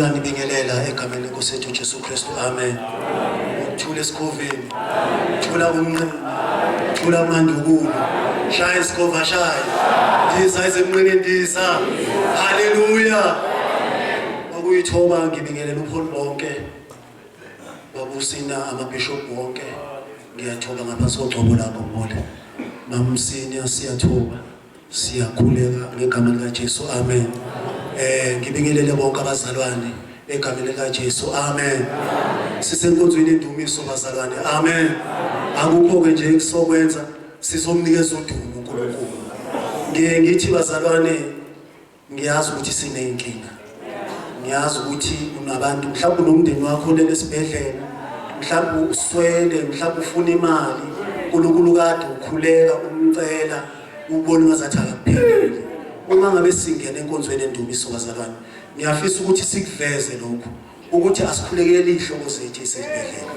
uyanibingelela egameni lenkosi yethu Jesu Kristu. Amen. Thula esikoveni, thula umnqini, thula amandukulu, shaya isikova shaya, ndiza ezemnqini ndiza. Haleluya. Akuyithoba ngibingelela upholi bonke, babusina amabishop wonke. Ngiyathoba ngaphansi kogcobo lakho Mole. Mamsini siyathoba, siyakhuleka ngegama lika Jesu. Amen. Ngibingelele bonke abazalwane egameni lika Jesu. Amen. Sisenkonzweni indumiso bazalwane. Amen. Akukho ke nje ekusokwenza sizomnikeza udumo uNkulunkulu. Ngithi bazalwane, ngiyazi ukuthi sinenkinga. Ngiyazi ukuthi unabantu mhlawumbe nomndeni wakho lesibhedlela, mhlawumbe uswele, mhlawumbe ufuna imali, uNkulunkulu kade ukhuleka umcela ubone ngazathi akuphelele. Uma ngabe singena enkonzweni endumiso bazalwane, ngiyafisa ukuthi sikuveze lokho ukuthi asikhulekele ihloko zethu esibhedlela,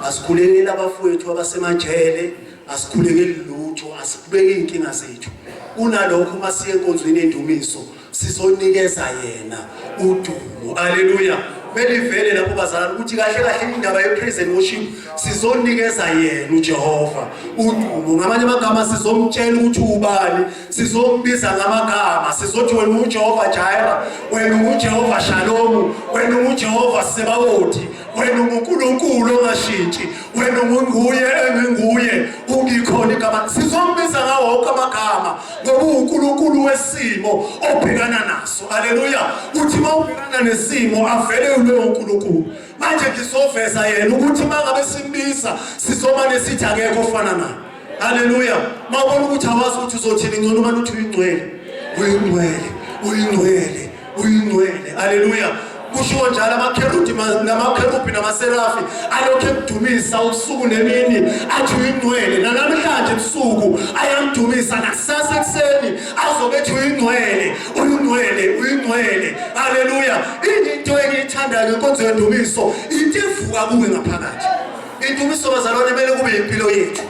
asikhulekele abafowethu abasemajele, asikhulekele lutho, asikhulekele inkinga zethu. Kunalokho masiye enkonzweni endumiso sizonikeza yena udumo. Haleluya. Belivele lapho bazalwane ukuthi kahle kahle indaba ye-praise and worship sizonikeza yena uJehova udumo. Ngamanye amagama sizomtshela ukuthi ubani, sizombiza ngamagama, sizothi wena uJehova Jireh, wena uJehova Shalom, wena uJehova Sebawothi, wena uNkulunkulu ongashintshi, wena unguye enginguye, ungikhona igama. Sizombiza ngawo wonke amagama ngoba uNkulunkulu wesimo obhekana naso. Haleluya. Uthi mawubhekana nesimo avele uNkulunkulu. Manje ngizoveza yena ukuthi mangabe simbiza sizoma nesithi akekho ofana naye. Haleluya. Mawubona ukuthi awazi ukuthi uzothini ngcono uma uthi uyingcwele, uyingcwele, uyingcwele, uyingcwele. Haleluya. Kusho njalo amakherubi namaserafi alokho emdumisa ubusuku nemini athi uyingcwele. Namhlanje ebusuku ayamdumisa, nakusasa ekseni azobe ethi uyingcwele, uyingcwele, uyingcwele. Haleluya. Into engiyithandayo ngenkonzo yendumiso into evuka kuwe ngaphakathi. Indumiso bazalwane kumele kube impilo yethu.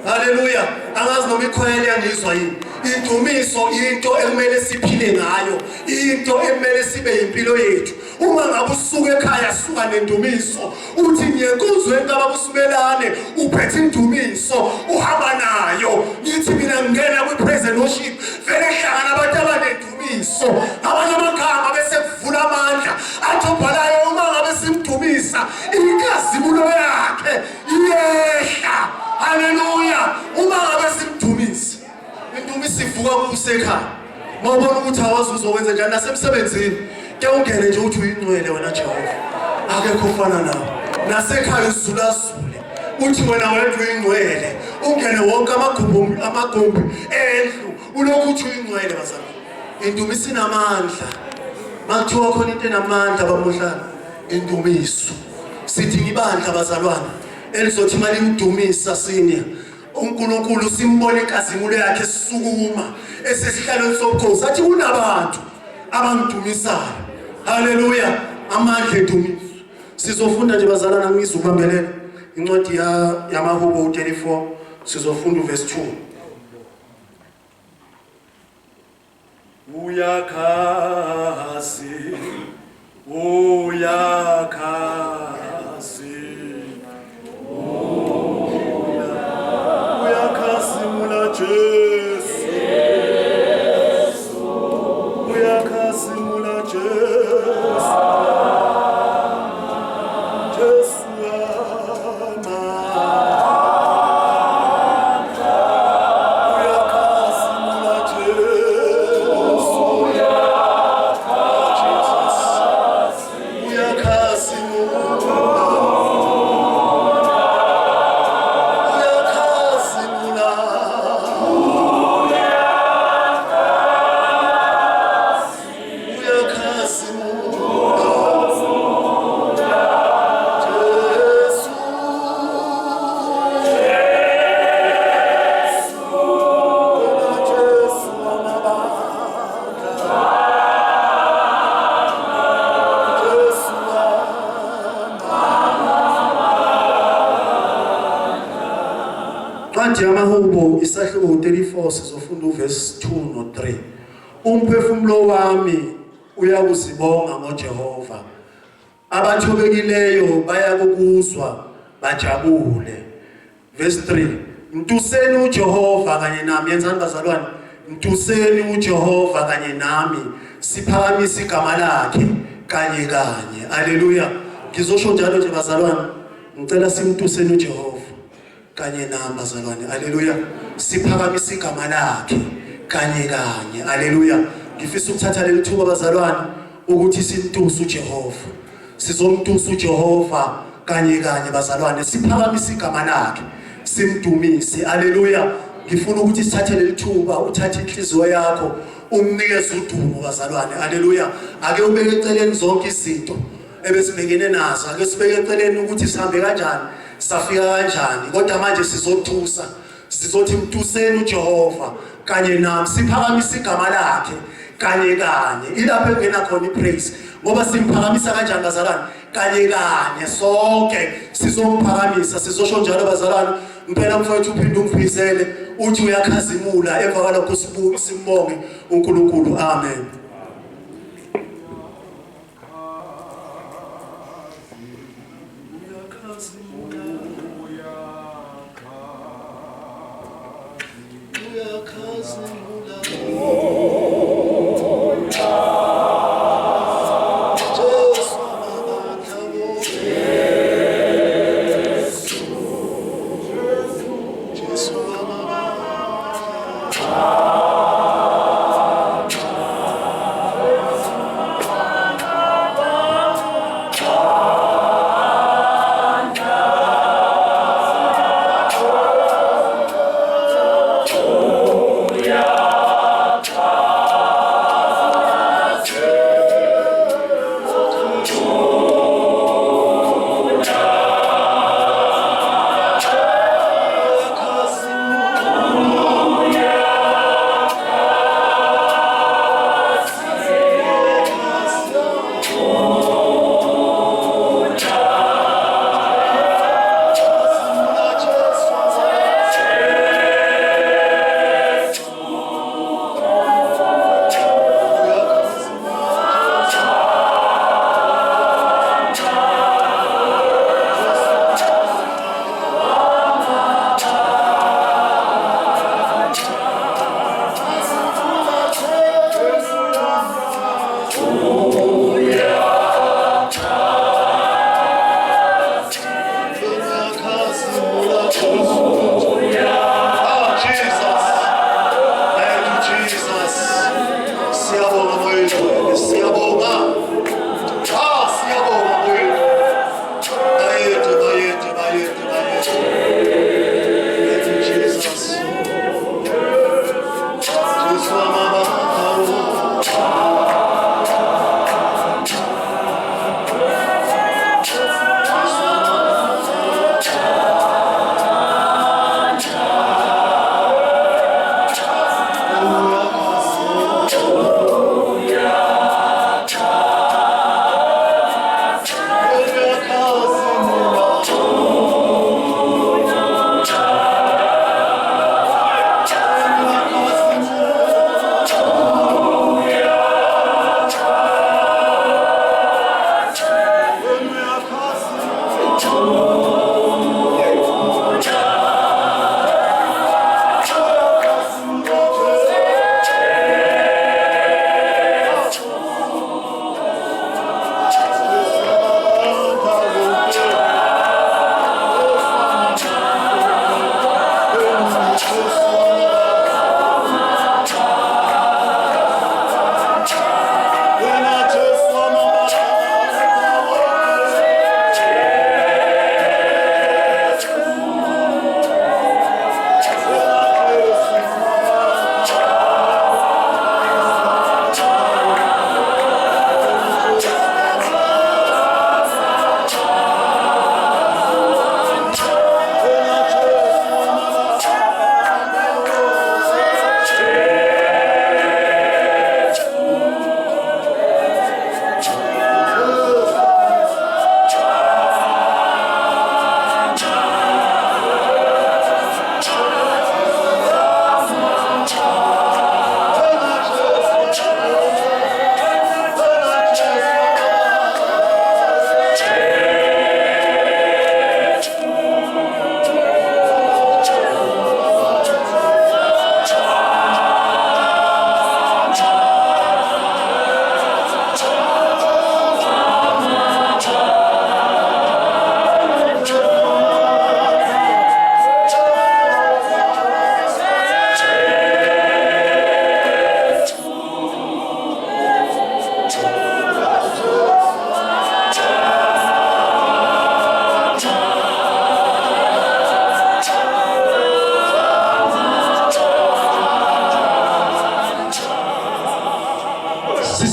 Haleluya. Angazi noma ikhwele yangizwa yini. Indumiso into ekumele siphile ngayo, into ekumele sibe impilo yethu. Uma ngabe usuka ekhaya suka nendumiso, uthi ngiyenkonzweni kababusubelane uphethe indumiso uhamba nayo. Ngithi mina ngingena kwi-praise and worship vele hlangana abantu abanendumiso, abanye amagama bese kuvula amandla athi obhalayo uma ngabe simdumisa inkazimulo yakhe iyehla. Haleluya. Uma ngabe simdumisa indumiso ivuka kusekhaya. Mawubona ukuthi awazi uzokwenza njani nasemsebenzini, ke ungene nje uthi uyingcwele wena Jehova, akekho ofana nawe. Nasekhaya uzulazule uthi wena uyingcwele, ungene wonke amagumbi endlu ulokhu uthi uyingcwele bazalwane. Indumiso inamandla. Makuthiwa khona into enamandla bamuhlala, indumiso. Sithi ngibandla bazalwane elizothi mali imdumisa sinya uNkulunkulu simbone inkazimulo yakhe sisukuma esesihlalweni sobukhosi. Athi kunabantu abamdumisayo. Haleluya. Amandla edumiso. Sizofunda nje bazalana ngizubambelela incwadi yamaHubo 34 sizofunda uverse 2. Uyakhasi, uyakhasi, uyakhazimula Jesu, uyakhazimula Jesu, Jesu amandla, uyakhazimula Jesu, Incwadi yamaHubo isahluko 34 sizofunda uverse 2 no 3. Umphefumulo wami uyakuzibonga ngoJehova abathobekileyo bayakukuzwa bajabule. Verse 3, mtuseni uJehova kanye nami. Yenzani bazalwane? Mtuseni uJehova kanye nami, siphakamise igama lakhe kanye kanye. Haleluya. Ngizosho njalo nje bazalwane, ngicela simtuseni uJehova kanye nami bazalwane. Haleluya. Siphakamise igama lakhe kanye kanye. Haleluya. Ngifisa ukuthatha leli thuba bazalwane ukuthi simtuse uJehova. Sizomtusa uJehova kanye kanye bazalwane, siphakamise igama lakhe, simdumise. Haleluya. Ngifuna ukuthi sithathe leli thuba, uthathe inhliziyo yakho, umnikeze udumo bazalwane. Haleluya. Ake ubeke eceleni zonke izinto ebesibhekene nazo, ake sibeke eceleni ukuthi sihambe kanjani, safika kanjani. Kodwa manje sizothusa, sizothi mtuseni uJehova kanye nami, siphakamise igama lakhe kanye kanye. Ilapho engena khona ipraise, ngoba simphakamisa kanjani bazalwane? Kanye kanye sonke sizomphakamisa. Sizosho njalo bazalwane, ngicela mfowethu uphinde ungiphizele uthi uyakhazimula, emva kwalokho simbonge uNkulunkulu. Amen.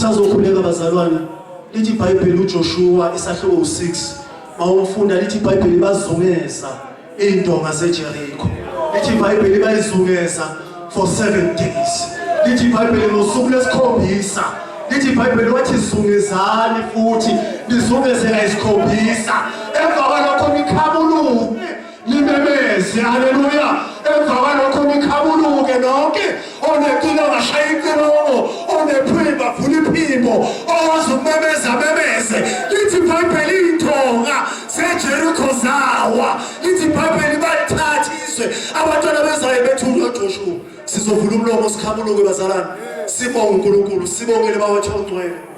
Sisazokhuleka bazalwane. Lithi iBhayibheli uJoshua isahluko 6. Mawufunda lithi iBhayibheli bazungeza indonga zeJerikho. Lithi iBhayibheli bayizungeza for 7 days. Lithi iBhayibheli ngosuku lesikhombisa. Lithi iBhayibheli wathi zungezani futhi nizungezela isikhombisa. Emva kwalokho nikhabuluke nimemeze. Haleluya. Emva kwalokho nikhabuluke nonke onenkinga ngashaya inkingo, onephimbo vula iphimbo, owazi ukumemeza memeze. Lithi iBhayibheli indonga zeJerikho zawa. Lithi iBhayibheli bathathiswe abantwana bezayo bethulwa uJoshua. Sizovula umlomo sikhabuluke bazalwane. Sibonge uNkulunkulu, sibongele bawethu ongcwele.